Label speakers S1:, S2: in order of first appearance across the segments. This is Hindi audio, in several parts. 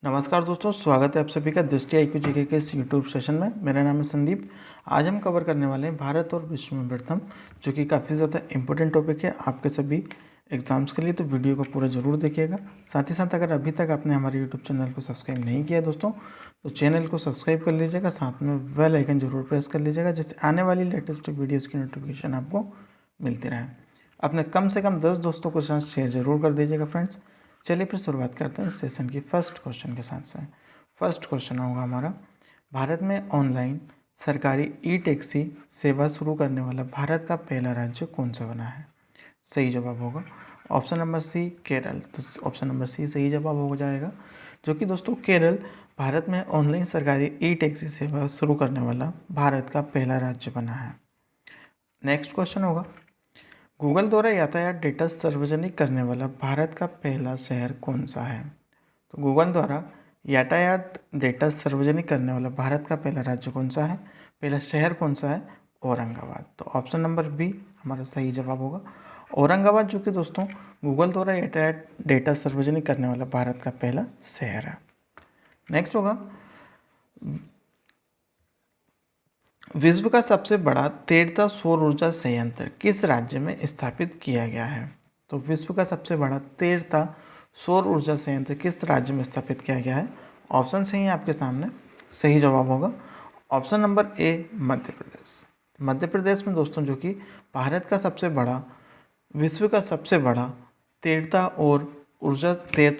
S1: नमस्कार दोस्तों, स्वागत है आप सभी का दृष्टि IQ जीके के इस यूट्यूब सेशन में। मेरा नाम है संदीप। आज हम कवर करने वाले हैं भारत और विश्व में प्रथम, जो कि काफ़ी ज़्यादा इंपॉर्टेंट टॉपिक है आपके सभी एग्जाम्स के लिए। तो वीडियो को पूरा ज़रूर देखिएगा। साथ ही साथ अगर अभी तक आपने हमारे यूट्यूब चैनल को सब्सक्राइब नहीं किया दोस्तों, तो चैनल को सब्सक्राइब कर लीजिएगा, साथ में बेल आइकन जरूर प्रेस कर लीजिएगा, जिससे आने वाली लेटेस्ट वीडियोज़ की नोटिफिकेशन आपको मिलती रहे। अपने कम से कम 10 दोस्तों के साथ शेयर जरूर कर दीजिएगा फ्रेंड्स। चलिए फिर शुरुआत करते हैं इस सेशन की फर्स्ट क्वेश्चन के साथ से। फर्स्ट क्वेश्चन होगा हमारा, भारत में ऑनलाइन सरकारी ई टैक्सी सेवा शुरू करने वाला भारत का पहला राज्य कौन सा बना है? सही जवाब होगा ऑप्शन नंबर सी, केरल। तो ऑप्शन नंबर सी सही जवाब हो जाएगा, जो कि दोस्तों केरल भारत में ऑनलाइन सरकारी ई टैक्सी सेवा शुरू करने वाला भारत का पहला राज्य बना है। नेक्स्ट क्वेश्चन होगा, गूगल द्वारा यातायात डेटा सार्वजनिक करने वाला भारत का पहला शहर कौन सा है? तो गूगल द्वारा यातायात डेटा सार्वजनिक करने वाला भारत का पहला राज्य कौन सा है, पहला शहर कौन सा है? औरंगाबाद। तो ऑप्शन नंबर बी हमारा सही जवाब होगा, औरंगाबाद, जो कि दोस्तों गूगल द्वारा यातायात डेटा सार्वजनिक करने वाला भारत का पहला शहर है। नेक्स्ट होगा, विश्व का सबसे बड़ा तैरता सौर ऊर्जा संयंत्र किस राज्य में स्थापित किया गया है? तो विश्व का सबसे बड़ा तैरता सौर ऊर्जा संयंत्र किस राज्य में स्थापित किया गया है? ऑप्शन सही है आपके सामने। सही जवाब होगा option number A, Madhya Pradesh. Madhya Pradesh में दोस्तों, जो कि भारत का सबसे बड़ा, विश्व का सबसे बड़ा तैरता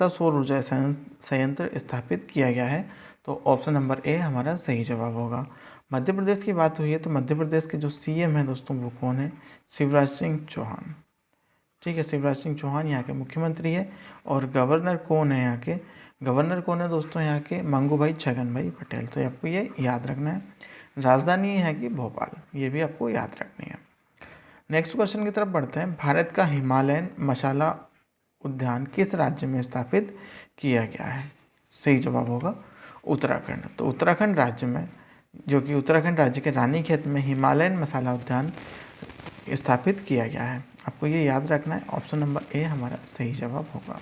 S1: सौर ऊर्जा संयंत्र स्थापित किया गया है। तो ऑप्शन नंबर ए हमारा सही जवाब होगा। मध्य प्रदेश की बात हुई है तो मध्य प्रदेश के जो CM हैं दोस्तों, वो कौन है? शिवराज सिंह चौहान। ठीक है, शिवराज सिंह चौहान यहाँ के मुख्यमंत्री है। और गवर्नर कौन है यहाँ के? गवर्नर कौन है दोस्तों यहाँ के? मंगू भाई छगन भाई पटेल। तो आपको ये याद रखना है। राजधानी है कि भोपाल, ये भी आपको याद रखनी है। नेक्स्ट क्वेश्चन की तरफ बढ़ते हैं। भारत का हिमालयन मसाला उद्यान किस राज्य में स्थापित किया गया है? सही जवाब होगा उत्तराखंड। तो उत्तराखंड राज्य में, जो कि उत्तराखंड राज्य के रानीखेत में हिमालयन मसाला उद्यान स्थापित किया गया है। आपको ये याद रखना है। ऑप्शन नंबर ए हमारा सही जवाब होगा।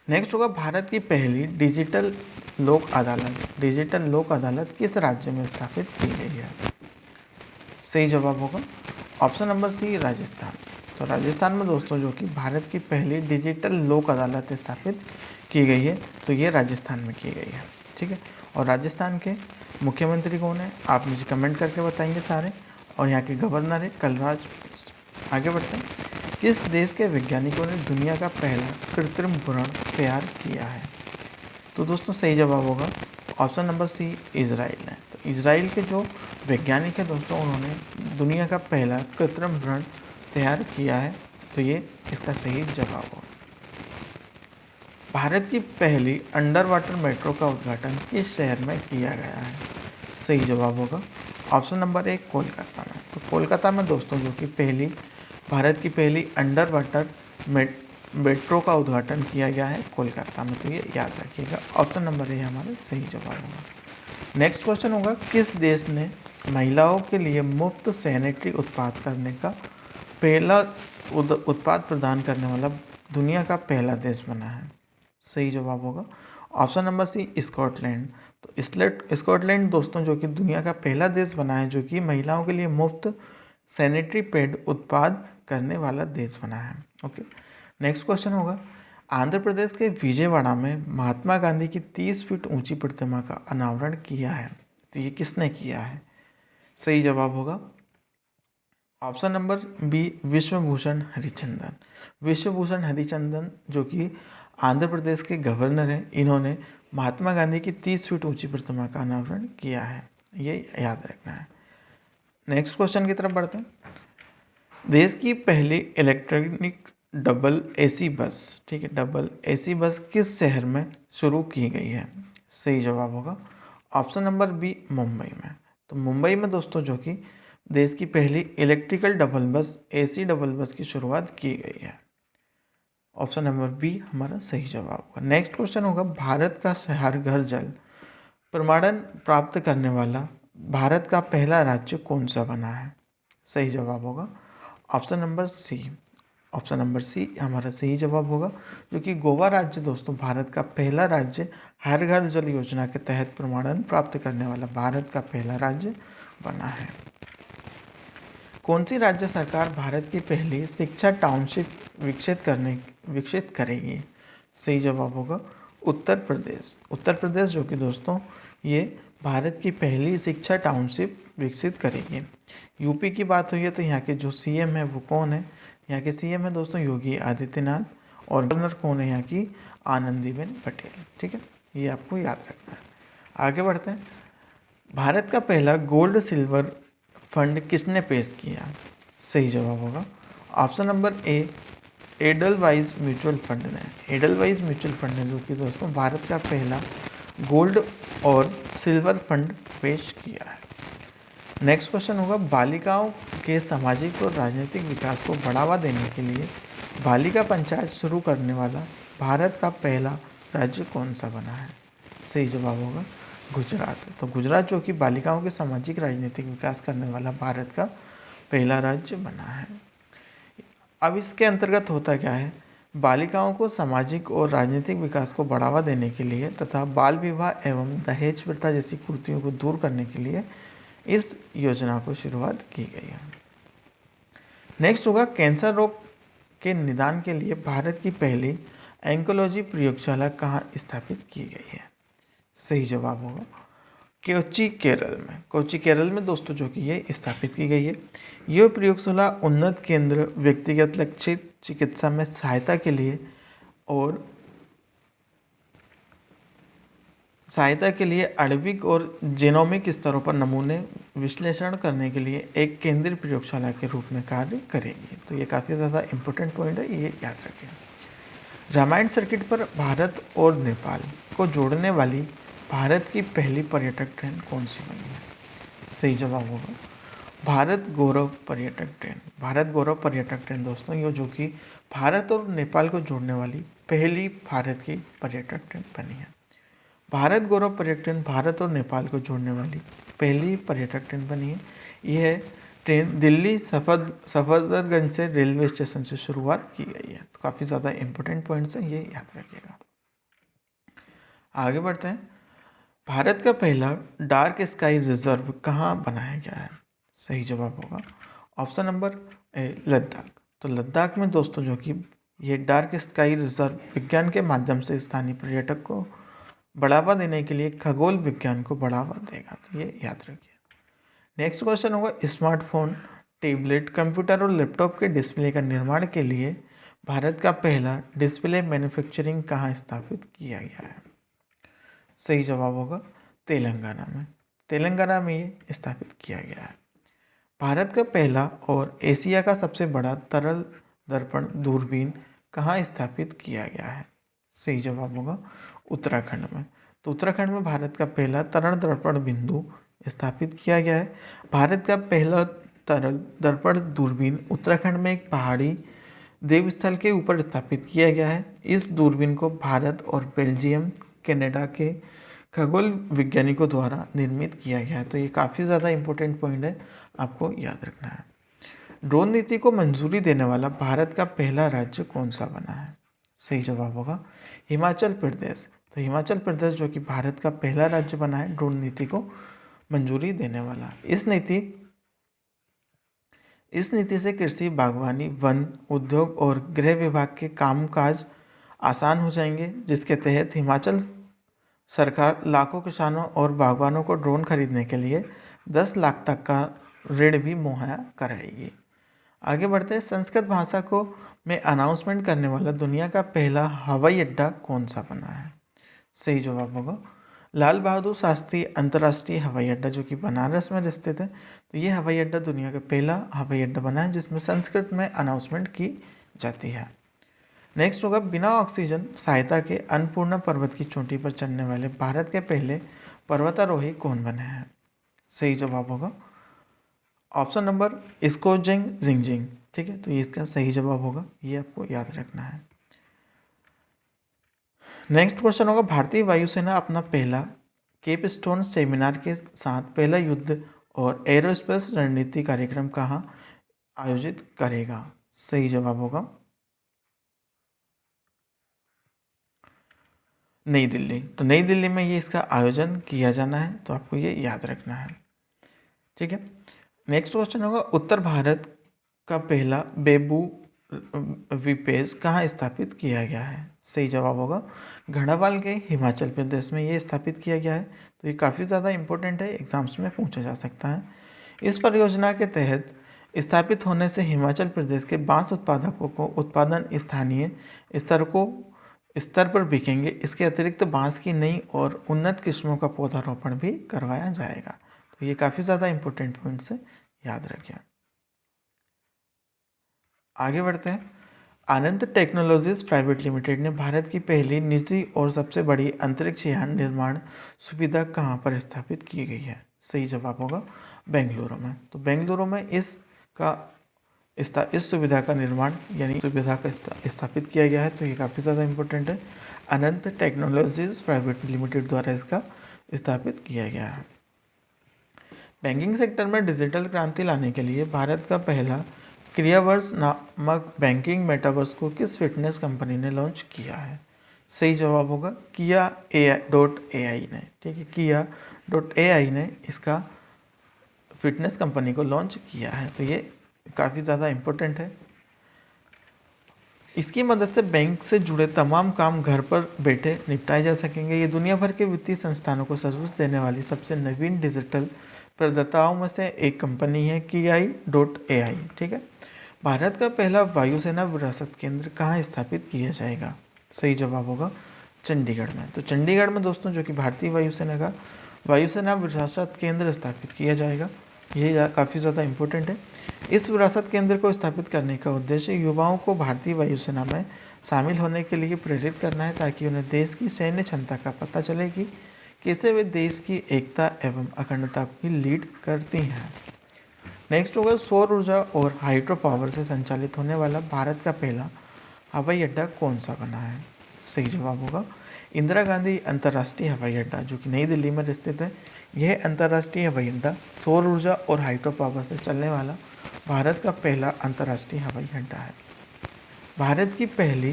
S1: नेक्स्ट होगा, भारत की पहली डिजिटल लोक अदालत किस राज्य में स्थापित की गई है? सही जवाब होगा ऑप्शन नंबर सी, राजस्थान। तो राजस्थान में दोस्तों, जो कि भारत की पहली डिजिटल लोक अदालत स्थापित की गई है, तो ये राजस्थान में की गई है। ठीक है, और राजस्थान के मुख्यमंत्री कौन है? आप मुझे कमेंट करके बताएंगे सारे। और यहाँ के गवर्नर है कलराज। आगे बढ़ते हैं। किस देश के वैज्ञानिकों ने दुनिया का पहला कृत्रिम भ्रूण तैयार किया है? तो दोस्तों सही जवाब होगा ऑप्शन नंबर सी, इजराइल है। तो इजराइल के जो वैज्ञानिक है दोस्तों, उन्होंने दुनिया का पहला कृत्रिम भ्रूण तैयार किया है। तो ये इसका सही जवाब होगा। भारत की पहली अंडर वाटर मेट्रो का उद्घाटन किस शहर में किया गया है? सही जवाब होगा ऑप्शन नंबर ए, कोलकाता में। तो कोलकाता में दोस्तों, जो कि भारत की पहली अंडर वाटर मेट्रो का उद्घाटन किया गया है कोलकाता में। तो ये याद रखिएगा, ऑप्शन नंबर ए हमारा सही जवाब होगा। नेक्स्ट क्वेश्चन होगा, किस देश ने महिलाओं के लिए मुफ्त सैनिटरी उत्पाद करने का पहला उत्पाद प्रदान करने वाला दुनिया का पहला देश बना है? सही जवाब होगा ऑप्शन नंबर सी, स्कॉटलैंड। तो स्कॉटलैंड दोस्तों, जो कि दुनिया का पहला देश बना है, जो कि महिलाओं के लिए मुफ्त सैनिटरी पैड उत्पाद करने वाला देश बना है। ओके, नेक्स्ट क्वेश्चन होगा, आंध्र प्रदेश के विजयवाड़ा में महात्मा गांधी की 30 फीट ऊंची प्रतिमा का अनावरण किया है। तो ये किसने किया है? सही जवाब होगा option number B, Vishwabhushan Harichandan. Vishwabhushan Harichandan, जो कि आंध्र प्रदेश के गवर्नर हैं, इन्होंने महात्मा गांधी की 30 फीट ऊंची प्रतिमा का अनावरण किया है। ये याद रखना है। नेक्स्ट क्वेश्चन की तरफ बढ़ते हैं। देश की पहली इलेक्ट्रॉनिक डबल AC बस, ठीक है, डबल AC बस किस शहर में शुरू की गई है? सही जवाब होगा ऑप्शन नंबर बी, मुंबई में। तो मुंबई में दोस्तों, जो कि देश की पहली इलेक्ट्रिकल डबल बस AC डबल बस की शुरुआत की गई है। ऑप्शन नंबर बी हमारा सही जवाब होगा। नेक्स्ट क्वेश्चन होगा, भारत का हर घर जल प्रमाणन प्राप्त करने वाला भारत का पहला राज्य कौन सा बना है? सही जवाब होगा option number C, option number C हमारा सही जवाब होगा, जो कि गोवा राज्य दोस्तों भारत का पहला राज्य हर घर जल योजना के तहत प्रमाणन प्राप्त करने वाला भारत का पहला राज्य बना है। कौन सी राज्य सरकार भारत की पहली शिक्षा टाउनशिप विकसित करेगी? सही जवाब होगा उत्तर प्रदेश। उत्तर प्रदेश जो कि दोस्तों ये भारत की पहली शिक्षा टाउनशिप विकसित करेगी। यूपी की बात हुई है तो यहाँ के जो सीएम है वो कौन है? यहाँ के सीएम है दोस्तों योगी आदित्यनाथ, और गवर्नर कौन है यहाँ की? आनंदीबेन पटेल। ठीक है, ये आपको याद रखना है। आगे बढ़ते हैं। भारत का पहला गोल्ड सिल्वर फंड किसने पेश किया? सही जवाब होगा option number A Edelweiss mutual fund ने। एडलवाइज म्यूचुअल फंड ने जो कि दोस्तों भारत का पहला गोल्ड और सिल्वर फंड पेश किया है। नेक्स्ट क्वेश्चन होगा, बालिकाओं के सामाजिक और राजनीतिक विकास को बढ़ावा देने के लिए बालिका पंचायत शुरू करने वाला भारत का पहला राज्य कौन सा बना है? सही जवाब होगा गुजरात। तो गुजरात जो कि बालिकाओं के सामाजिक राजनीतिक विकास करने वाला भारत का पहला राज्य बना है। अब इसके अंतर्गत होता क्या है? बालिकाओं को सामाजिक और राजनीतिक विकास को बढ़ावा देने के लिए तथा बाल विवाह एवं दहेज प्रथा जैसी कुरीतियों को दूर करने के लिए इस योजना को शुरुआत की गई है। नेक्स्ट होगा, कैंसर रोग के निदान के लिए भारत की पहली एंकोलॉजी प्रयोगशाला कहाँ स्थापित की गई है? सही जवाब होगा कोच्चि केरल में। कोच्चि केरल में दोस्तों जो कि ये स्थापित की गई है। यह प्रयोगशाला उन्नत केंद्र व्यक्तिगत लक्षित चिकित्सा में सहायता के लिए और आणविक और जेनोमिक स्तरों पर नमूने विश्लेषण करने के लिए एक केंद्रीय प्रयोगशाला के रूप में कार्य करेगी। तो ये काफ़ी ज़्यादा इम्पोर्टेंट पॉइंट है, ये याद रखें। रामायण सर्किट पर भारत और नेपाल को जोड़ने वाली भारत की पहली पर्यटक ट्रेन कौन सी बनी है? सही जवाब होगा भारत गौरव पर्यटक ट्रेन। भारत गौरव पर्यटक ट्रेन दोस्तों ये जो कि भारत और नेपाल को जोड़ने वाली पहली भारत की पर्यटक ट्रेन बनी है। भारत गौरव पर्यटक ट्रेन भारत और नेपाल को जोड़ने वाली पहली पर्यटक ट्रेन बनी है। यह ट्रेन दिल्ली सफदरगंज से रेलवे स्टेशन से शुरुआत की गई है। तो काफ़ी ज़्यादा इंपॉर्टेंट पॉइंट्स हैं, ये याद रखिएगा। आगे बढ़ते हैं। भारत का पहला डार्क स्काई रिजर्व कहाँ बनाया गया है? सही जवाब होगा ऑप्शन नंबर ए लद्दाख। तो लद्दाख में दोस्तों जो कि ये डार्क स्काई रिजर्व विज्ञान के माध्यम से स्थानीय पर्यटक को बढ़ावा देने के लिए खगोल विज्ञान को बढ़ावा देगा। तो ये याद रखिए। नेक्स्ट क्वेश्चन होगा, स्मार्टफोन, टैबलेट, कंप्यूटर और लैपटॉप के डिस्प्ले का निर्माण के लिए भारत का पहला डिस्प्ले मैन्युफैक्चरिंग कहाँ स्थापित किया गया है? सही जवाब होगा तेलंगाना में। तेलंगाना में ये स्थापित किया गया है। भारत का पहला और एशिया का सबसे बड़ा तरल दर्पण दूरबीन कहाँ स्थापित किया गया है? सही जवाब होगा उत्तराखंड में। तो उत्तराखंड में भारत का पहला तरल दर्पण बिंदु स्थापित किया गया है। भारत का पहला तरल दर्पण दूरबीन उत्तराखंड में एक पहाड़ी देवस्थल के ऊपर स्थापित किया गया है। इस दूरबीन को भारत और बेल्जियम, कनाडा के खगोल वैज्ञानिकों द्वारा निर्मित किया गया है। तो ये काफ़ी ज़्यादा इंपॉर्टेंट पॉइंट है, आपको याद रखना है। ड्रोन नीति को मंजूरी देने वाला भारत का पहला राज्य कौन सा बना है? सही जवाब होगा हिमाचल प्रदेश। तो हिमाचल प्रदेश जो कि भारत का पहला राज्य बना है ड्रोन नीति को मंजूरी देने वाला। इस नीति से कृषि, बागवानी, वन, उद्योग और गृह विभाग के कामकाज आसान हो जाएंगे, जिसके तहत हिमाचल सरकार लाखों किसानों और बागवानों को ड्रोन खरीदने के लिए 10 लाख तक का ऋण भी मुहैया कराएगी। आगे बढ़ते हैं। संस्कृत भाषा को में अनाउंसमेंट करने वाला दुनिया का पहला हवाई अड्डा कौन सा बना है? सही जवाब होगा लाल बहादुर शास्त्री अंतर्राष्ट्रीय हवाई अड्डा जो कि बनारस में स्थित है। तो ये हवाई अड्डा दुनिया का पहला हवाई अड्डा बना है जिसमें संस्कृत में अनाउंसमेंट की जाती है। नेक्स्ट होगा, बिना ऑक्सीजन सहायता के अन्नपूर्णा पर्वत की चोटी पर चढ़ने वाले भारत के पहले पर्वतारोही कौन बने हैं? सही जवाब होगा ऑप्शन नंबर स्कोजेंग जिंगजिंग। ठीक है, तो ये इसका सही जवाब होगा, ये आपको याद रखना है। नेक्स्ट क्वेश्चन होगा, भारतीय वायुसेना अपना पहला केपस्टोन सेमिनार के साथ पहला युद्ध और एरोस्पेस रणनीति कार्यक्रम कहाँ आयोजित करेगा? सही जवाब होगा नई दिल्ली। तो नई दिल्ली में ये इसका आयोजन किया जाना है, तो आपको ये याद रखना है। ठीक है। नेक्स्ट क्वेश्चन होगा, उत्तर भारत का पहला बेबू विपेज कहाँ स्थापित किया गया है? सही जवाब होगा घड़ावाल के हिमाचल प्रदेश में ये स्थापित किया गया है। तो ये काफ़ी ज़्यादा इंपॉर्टेंट है, एग्जाम्स में पूछा जा सकता है। इस परियोजना के तहत स्थापित होने से हिमाचल प्रदेश के बांस उत्पादकों को उत्पादन स्थानीय स्तर पर बिकेंगे। इसके अतिरिक्त बांस की नई और उन्नत किस्मों का पौधारोपण भी करवाया जाएगा। तो ये काफ़ी ज़्यादा इंपॉर्टेंट पॉइंट्स है, याद रखें। आगे बढ़ते हैं। आनंद टेक्नोलॉजीज प्राइवेट लिमिटेड ने भारत की पहली निजी और सबसे बड़ी अंतरिक्ष यान निर्माण सुविधा कहाँ पर स्थापित की गई है? सही जवाब होगा बेंगलुरु में। तो बेंगलुरु में इस सुविधा का निर्माण यानी सुविधा का स्थापित किया गया है। तो ये काफ़ी ज़्यादा इंपॉर्टेंट है। अनंत टेक्नोलॉजीज प्राइवेट लिमिटेड द्वारा इसका स्थापित किया गया है। बैंकिंग सेक्टर में डिजिटल क्रांति लाने के लिए भारत का पहला क्रियावर्स नामक बैंकिंग मेटावर्स को किस फिटनेस कंपनी ने लॉन्च किया है? सही जवाब होगा Kia.ai ने। ठीक है, Kia.ai ने इसका फिटनेस कंपनी को लॉन्च किया है। तो ये काफ़ी ज़्यादा इम्पोर्टेंट है। इसकी मदद से बैंक से जुड़े तमाम काम घर पर बैठे निपटाए जा सकेंगे। ये दुनिया भर के वित्तीय संस्थानों को सर्विस देने वाली सबसे नवीन डिजिटल प्रदाताओं में से एक कंपनी है Kia.ai। ठीक है। भारत का पहला वायुसेना विरासत केंद्र कहाँ स्थापित किया जाएगा? सही जवाब होगा चंडीगढ़ में। तो चंडीगढ़ में दोस्तों जो कि भारतीय वायुसेना का वायुसेना विरासत केंद्र स्थापित किया जाएगा। ये काफ़ी ज़्यादा इम्पोर्टेंट है। इस विरासत केंद्र को स्थापित करने का उद्देश्य युवाओं को भारतीय वायुसेना में शामिल होने के लिए प्रेरित करना है, ताकि उन्हें देश की सैन्य क्षमता का पता चले कि कैसे वे देश की एकता एवं अखंडता की लीड करती हैं। नेक्स्ट होगा, सौर ऊर्जा और हाइड्रो पावर से संचालित होने वाला भारत का पहला हवाई अड्डा कौन सा बना है? सही जवाब होगा इंदिरा गांधी अंतर्राष्ट्रीय हवाई अड्डा, जो कि नई दिल्ली में स्थित है। यह अंतर्राष्ट्रीय हवाई अड्डा सौर ऊर्जा और हाइड्रो पावर से चलने वाला भारत का पहला अंतर्राष्ट्रीय हवाई अड्डा है। भारत की पहली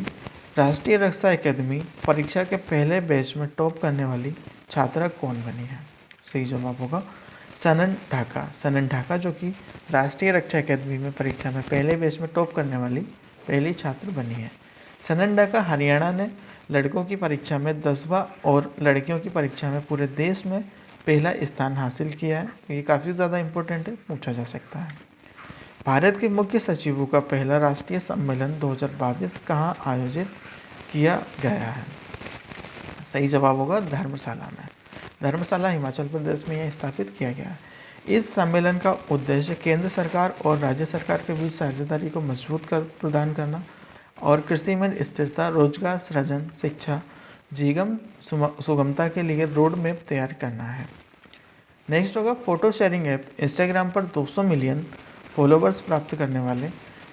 S1: राष्ट्रीय रक्षा अकादमी परीक्षा के पहले बैच में टॉप करने वाली छात्रा कौन बनी है? सही जवाब होगा सनन ढाका। सनन ढाका जो कि राष्ट्रीय रक्षा अकादमी में परीक्षा में पहले बैच में टॉप करने वाली पहली छात्र बनी है। सनन ढाका हरियाणा ने लड़कों की परीक्षा में 10वां और लड़कियों की परीक्षा में पूरे देश में पहला स्थान हासिल किया है। तो ये काफ़ी ज़्यादा इम्पोर्टेंट है, पूछा जा सकता है। भारत के मुख्य सचिवों का पहला राष्ट्रीय सम्मेलन 2022 कहाँ आयोजित किया गया है? सही जवाब होगा धर्मशाला में। धर्मशाला हिमाचल प्रदेश में यह स्थापित किया गया है। इस सम्मेलन का उद्देश्य केंद्र सरकार और राज्य सरकार के बीच साझेदारी को मजबूत कर प्रदान करना और कृषि में स्थिरता, रोजगार सृजन, शिक्षा, जीवन सुगमता के लिए रोड मैप तैयार करना है। नेक्स्ट होगा, फोटो शेयरिंग ऐप इंस्टाग्राम पर 200 मिलियन फॉलोवर्स प्राप्त करने वाले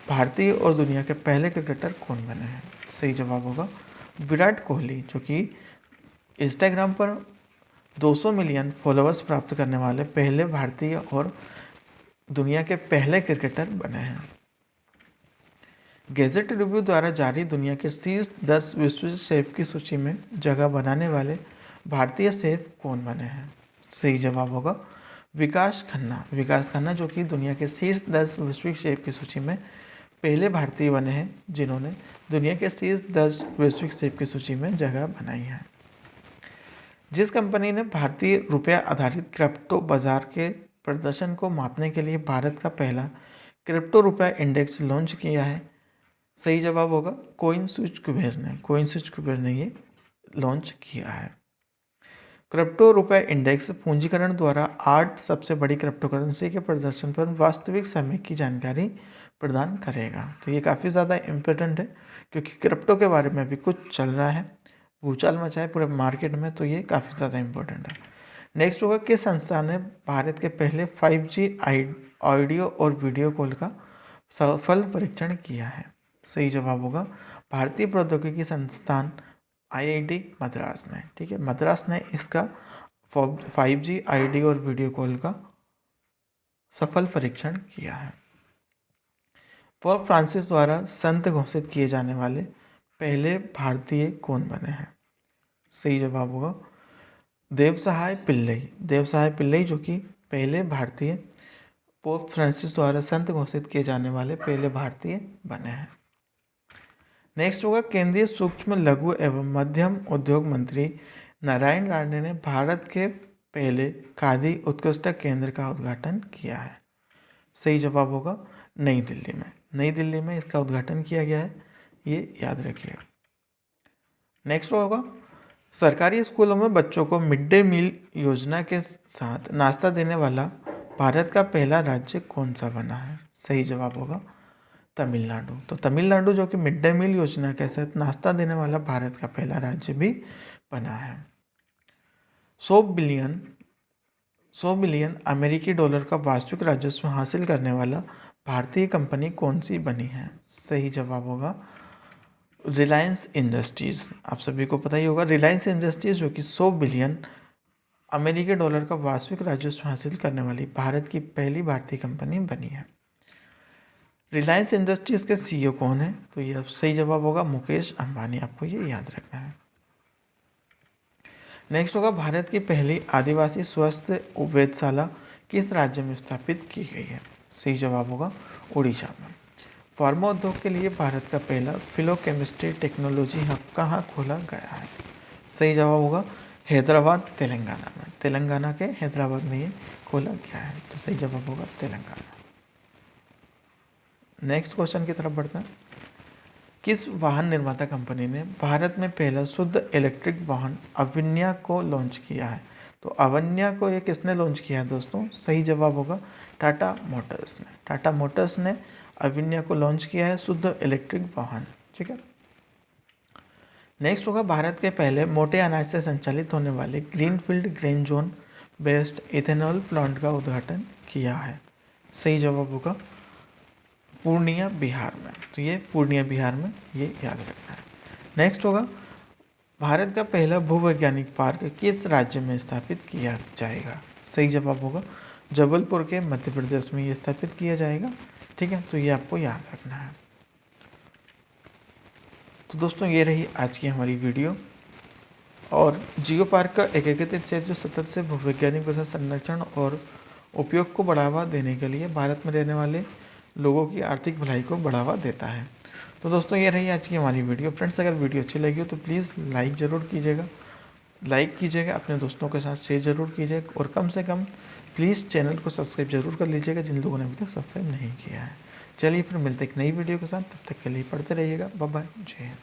S1: भारतीय और दुनिया के पहले क्रिकेटर कौन बने हैं? सही जवाब होगा विराट कोहली, जो कि इंस्टाग्राम पर 200 मिलियन फॉलोअर्स प्राप्त करने वाले पहले भारतीय और दुनिया के पहले क्रिकेटर बने हैं। गैजेट रिव्यू द्वारा जारी दुनिया के शीर्ष 10 विश्व शेफ की सूची में जगह बनाने वाले भारतीय शेफ कौन बने हैं? सही जवाब होगा विकास खन्ना। विकास खन्ना जो कि दुनिया के शीर्ष 10 विश्व शेफ की सूची में पहले भारतीय बने हैं, जिन्होंने दुनिया के शीर्ष 10 वैश्विक शेफ की सूची में जगह बनाई है। जिस कंपनी ने भारतीय रुपया आधारित क्रिप्टो बाजार के प्रदर्शन को मापने के लिए भारत का पहला क्रिप्टो रुपया इंडेक्स लॉन्च किया है? सही जवाब होगा कोइनस्विच कुबेर ने ये लॉन्च किया है। क्रिप्टो रुपया इंडेक्स पूंजीकरण द्वारा 8 सबसे बड़ी क्रिप्टो करेंसी के प्रदर्शन पर वास्तविक समय की जानकारी प्रदान करेगा। तो ये काफ़ी ज़्यादा इम्पोर्टेंट है, क्योंकि क्रिप्टो के बारे में अभी कुछ चल रहा है, भूचाल मचा है पूरे मार्केट में। तो ये काफ़ी ज़्यादा इम्पोर्टेंट है। नेक्स्ट होगा, किस संस्था ने भारत के पहले 5G ऑडियो और वीडियो कॉल का सफल परीक्षण किया है? सही जवाब होगा भारतीय प्रौद्योगिकी संस्थान IIT मद्रास ने। ठीक है, मद्रास ने इसका 5G ऑडियो और वीडियो कॉल का सफल परीक्षण किया है। पोप फ्रांसिस द्वारा संत घोषित किए जाने वाले पहले भारतीय कौन बने हैं? सही जवाब होगा देवसहाय पिल्लई। देवसहाय पिल्लई जो कि पहले भारतीय पोप फ्रांसिस द्वारा संत घोषित किए जाने वाले पहले भारतीय बने हैं। नेक्स्ट होगा केंद्रीय सूक्ष्म लघु एवं मध्यम उद्योग मंत्री नारायण राणे ने भारत के पहले खादी उत्कृष्ट केंद्र का उद्घाटन किया है। सही जवाब होगा नई दिल्ली में। नई दिल्ली में इसका उद्घाटन किया गया है, ये याद रखिए। नेक्स्ट होगा सरकारी स्कूलों में बच्चों को मिड डे मील योजना के साथ नाश्ता देने वाला भारत का पहला राज्य कौन सा बना है। सही जवाब होगा तमिलनाडु। तो तमिलनाडु जो कि मिड डे मील योजना के साथ नाश्ता देने वाला भारत का पहला राज्य भी बना है। 100 बिलियन अमेरिकी डॉलर का वार्षिक राजस्व हासिल करने वाला भारतीय कंपनी कौन सी बनी है। सही जवाब होगा रिलायंस इंडस्ट्रीज़। आप सभी को पता ही होगा रिलायंस इंडस्ट्रीज़ जो कि 100 बिलियन अमेरिकी डॉलर का वार्षिक राजस्व हासिल करने वाली भारत की पहली भारतीय कंपनी बनी है। रिलायंस इंडस्ट्रीज़ के सीईओ कौन है, तो ये सही जवाब होगा मुकेश अंबानी। आपको ये याद रखना है। नेक्स्ट होगा भारत की पहली आदिवासी स्वास्थ्य वेधशाला किस राज्य में स्थापित की गई है। सही जवाब होगा उड़ीसा में। फार्मा उद्योग के लिए भारत का पहला फिलोकेमिस्ट्री टेक्नोलॉजी हब कहाँ खोला गया है। सही जवाब होगा हैदराबाद तेलंगाना में। तेलंगाना के हैदराबाद में ये खोला गया है, तो सही जवाब होगा तेलंगाना। नेक्स्ट क्वेश्चन की तरफ बढ़ते हैं। किस वाहन निर्माता कंपनी ने भारत में पहला शुद्ध इलेक्ट्रिक वाहन अविन्या को लॉन्च किया है। तो अविन्या को ये किसने लॉन्च किया है दोस्तों। सही जवाब होगा टाटा मोटर्स ने। टाटा मोटर्स ने अविन्या को लॉन्च किया है शुद्ध इलेक्ट्रिक वाहन। ठीक है। नेक्स्ट होगा भारत के पहले मोटे अनाज से संचालित होने वाले greenfield grain zone based ethanol plant का उद्घाटन किया है। सही जवाब होगा पूर्णिया बिहार में। तो ये पूर्णिया बिहार में, ये याद रखना है। नेक्स्ट होगा भारत का पहला भूवैज्ञानिक पार्क किस राज्य में स्थापित किया जाएगा। सही जवाब होगा जबलपुर के मध्य प्रदेश में ये स्थापित किया जाएगा। ठीक है, तो ये आपको याद रखना है। तो दोस्तों ये रही आज की हमारी वीडियो। और जियो पार्क का एकीकृत क्षेत्र सतत से भूवैज्ञानिक वसा संरक्षण और उपयोग को बढ़ावा देने के लिए भारत में रहने वाले लोगों की आर्थिक भलाई को बढ़ावा देता है। तो दोस्तों ये रही आज की हमारी वीडियो। फ्रेंड्स अगर वीडियो अच्छी लगी हो तो प्लीज़ लाइक ज़रूर कीजिएगा, अपने दोस्तों के साथ शेयर ज़रूर कीजिएगा और कम से कम प्लीज़ चैनल को सब्सक्राइब जरूर कर लीजिएगा जिन लोगों ने अभी तक सब्सक्राइब नहीं किया है। चलिए फिर मिलते एक नई वीडियो के साथ, तब तक के लिए पढ़ते रहिएगा। बाय बाय, जय हिंद।